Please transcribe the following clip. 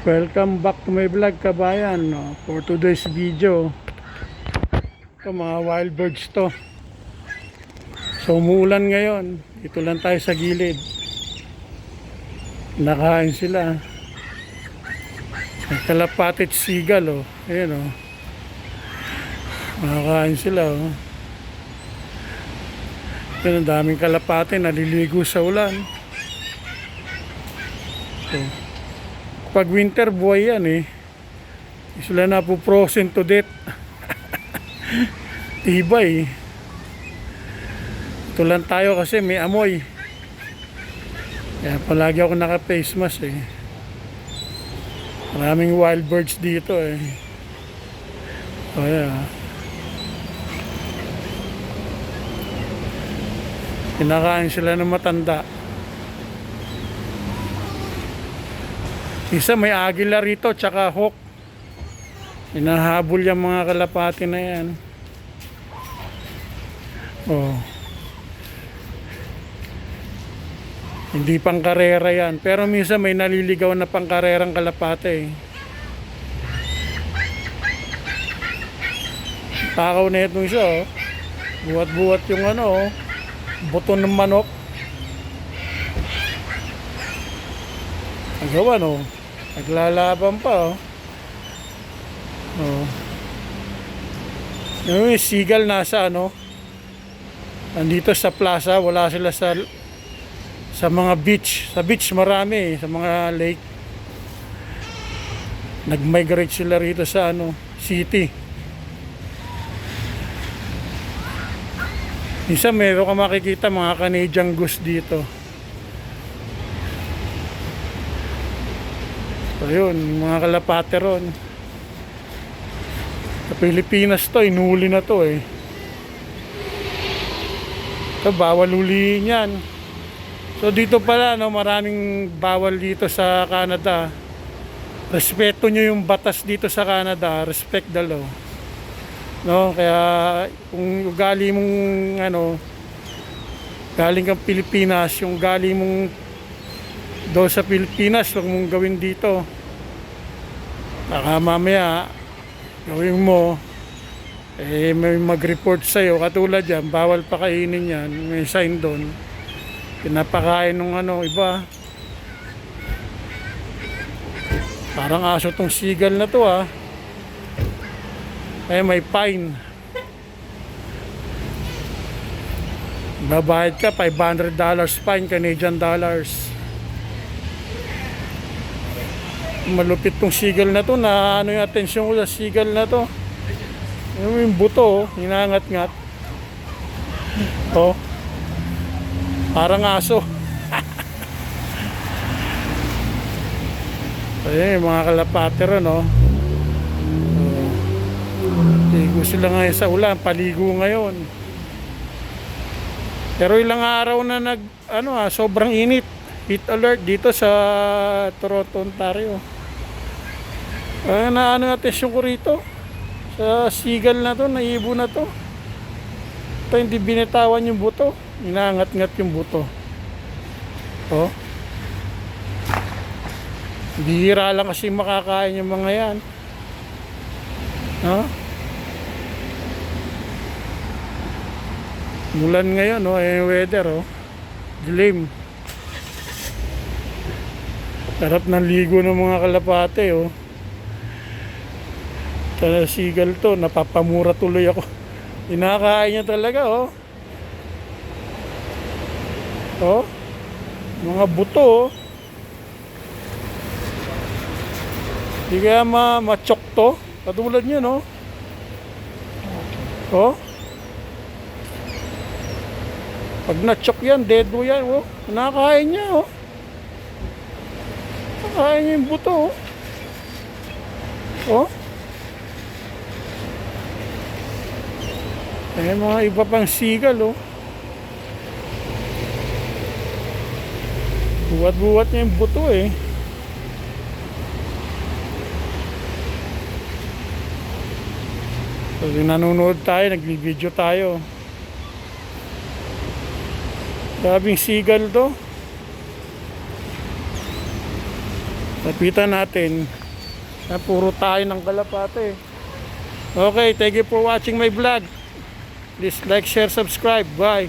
Welcome back to my vlog, kabayan, no? For today's video, ito mga wild birds to. So umuulan ngayon, ito lang tayo sa gilid. Nakain sila. May kalapatit seagull, oh. Ayan, oh. Nakakain sila, oh. Ayan, ang daming kalapate naliligo sa ulan. So, pag winter, buhay yan, eh. Sila na po frozen to death. Tibay. Ito lang tayo kasi may amoy. Kaya palagi ako naka-face mask, eh. Maraming wild birds dito, eh. O, yeah. Kinakain sila ng matanda. Isa may agila rito, tsaka hawk. Hinahabol yung mga kalapati na yan. Oh. Hindi pang karera yan. Pero minsan may naliligaw na pang karerang kalapate, eh. Takaw na itong isa, oh. Buwat-buwat yung ano, oh. Buto ng manok. Agawan, oh. Naglalaban pa, oh. Oh. Yung seagull nasa ano, andito sa plaza, wala sila sa mga beach. Sa beach marami, sa mga lake. Nag-migrate sila rito sa ano, city. Minsan meron ka makikita mga Canadian goose dito. So yun, mga kalapate ron. Sa Pilipinas to, inuuli na to, eh. Ito, bawal ulihin yan. So dito pala, no, maraming bawal dito sa Canada. Respeto nyo yung batas dito sa Canada. Respect the law. No, kaya kung ugali mong ano, galing kang Pilipinas, yung galing mong daw sa Pilipinas, huwag mong gawin dito. Baka mamaya gawin mo, eh may mag-report sa'yo. Katulad yan, bawal pakainin yan. May sign doon, pinapakain ng ano, iba. Parang aso tong seagull na to, ah. Eh may fine. Babayad ka $500 fine, Canadian dollars. Malupit tong seagull na to, na ano yung atensyon ko sa seagull na to. Yung buto, oh, hinangat-ngat. Oh. Parang aso. Ayun, mga kalapate ron, oh. Ligo sila ngayon sa ulan, paligo ngayon. Pero ilang araw na sobrang init. Heat alert dito sa Toronto, Ontario. Na ano atensyon ko rito sa seagull na to, naibo na to. Ito, hindi binitawan yung buto, inangat-ngat yung buto. Oh. Bihira lang kasi makakain yung mga yan. No? Mulan ngayon, oh, yung weather, oh. Dilim. Sarap ng ligo ng mga kalapate, oh. Sa seagull to, napapamura tuloy ako. Inakain niya talaga, oh. Oh. Mga buto, oh. Di kaya ma-chok to. Katulad niya, no? Oh. Pag na-chok yan, dead mo yan, oh. Nakakain niya, oh. Nakakain niya yung buto, oh. Oh. Ay, mga iba pang seagull, oh. Buwat-buwat niya yung buto, eh. So, nanonood tayo, nag-video tayo. Daming seagull to. Lapitan natin. Puro tayo ng kalapate. Okay, thank you for watching my vlog. Please like, share, subscribe. Bye.